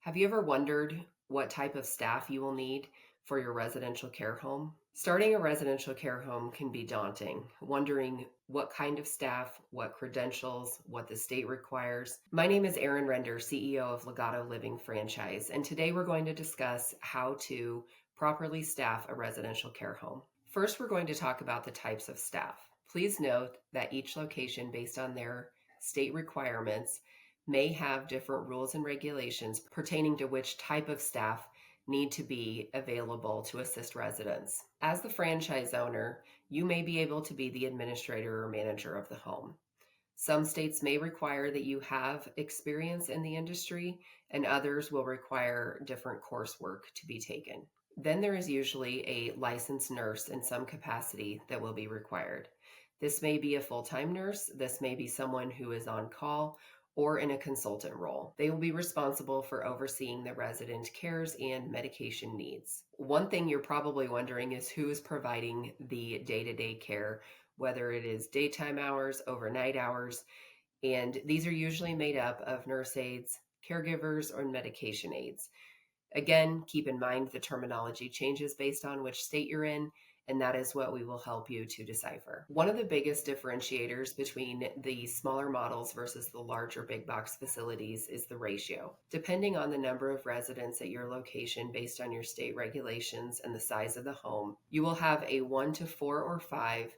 Have you ever wondered what type of staff you will need for your residential care home? Starting a residential care home can be daunting, wondering what kind of staff, what credentials, what the state requires. My name is Erin Render, CEO of Legato Living franchise, and today we're going to discuss how to properly staff a residential care home. First, we're going to talk about the types of staff. Please note that each location, based on their state requirements, may have different rules and regulations pertaining to which type of staff need to be available to assist residents. As the franchise owner, you may be able to be the administrator or manager of the home. Some states may require that you have experience in the industry, and others will require different coursework to be taken. Then there is usually a licensed nurse in some capacity that will be required. This may be a full-time nurse, this may be someone who is on call, or in a consultant role. They will be responsible for overseeing the resident cares and medication needs. One thing you're probably wondering is who is providing the day-to-day care, whether it is daytime hours, overnight hours, and these are usually made up of nurse aides, caregivers, or medication aides. Again, keep in mind the terminology changes based on which state you're in, and that is what we will help you to decipher. One of the biggest differentiators between the smaller models versus the larger big box facilities is the ratio. Depending on the number of residents at your location based on your state regulations and the size of the home, you will have a 1 to 4 or 5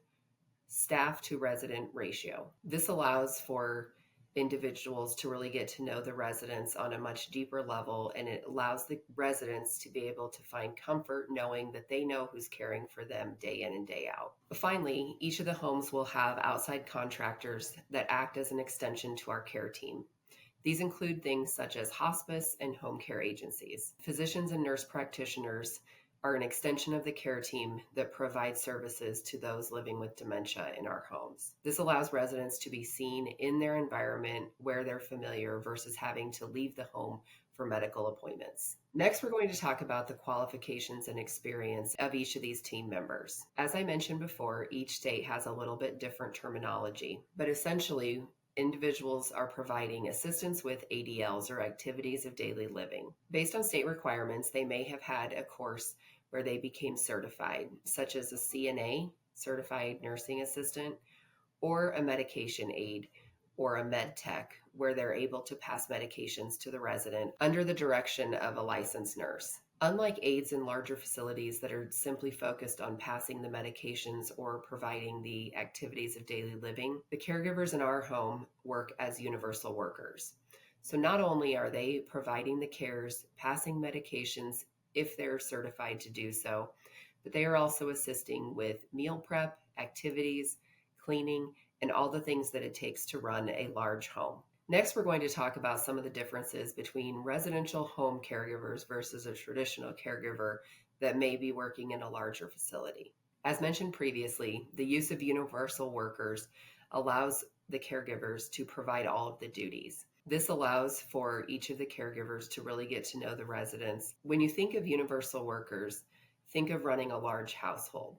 staff to resident ratio. This allows for individuals to really get to know the residents on a much deeper level, and it allows the residents to be able to find comfort knowing that they know who's caring for them day in and day out. Finally, each of the homes will have outside contractors that act as an extension to our care team. These include things such as hospice and home care agencies. Physicians and nurse practitioners are an extension of the care team that provides services to those living with dementia in our homes. This allows residents to be seen in their environment where they're familiar versus having to leave the home for medical appointments. Next, we're going to talk about the qualifications and experience of each of these team members. As I mentioned before, each state has a little bit different terminology, but essentially, individuals are providing assistance with ADLs or activities of daily living. Based on state requirements, they may have had a course where they became certified, such as a CNA, certified nursing assistant, or a medication aide or a med tech, where they're able to pass medications to the resident under the direction of a licensed nurse. Unlike aides in larger facilities that are simply focused on passing the medications or providing the activities of daily living, the caregivers in our home work as universal workers. So not only are they providing the cares, passing medications if they're certified to do so, but they are also assisting with meal prep, activities, cleaning, and all the things that it takes to run a large home. Next, we're going to talk about some of the differences between residential home caregivers versus a traditional caregiver that may be working in a larger facility. As mentioned previously, the use of universal workers allows the caregivers to provide all of the duties. This allows for each of the caregivers to really get to know the residents. When you think of universal workers, think of running a large household.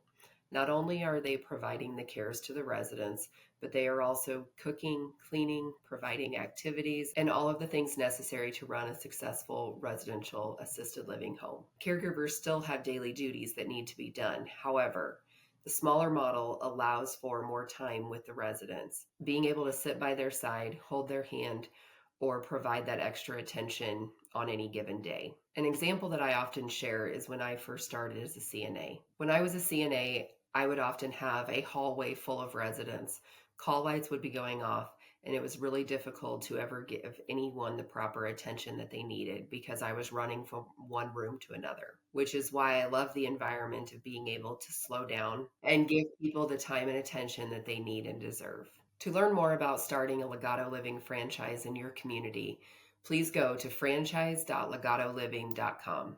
Not only are they providing the cares to the residents, but they are also cooking, cleaning, providing activities, and all of the things necessary to run a successful residential assisted living home. Caregivers still have daily duties that need to be done. However, the smaller model allows for more time with the residents, being able to sit by their side, hold their hand, or provide that extra attention on any given day. An example that I often share is when I first started as a CNA. When I was a CNA, I would often have a hallway full of residents. Call lights would be going off, and it was really difficult to ever give anyone the proper attention that they needed because I was running from one room to another, which is why I love the environment of being able to slow down and give people the time and attention that they need and deserve. To learn more about starting a Legato Living franchise in your community, please go to franchise.legatoliving.com.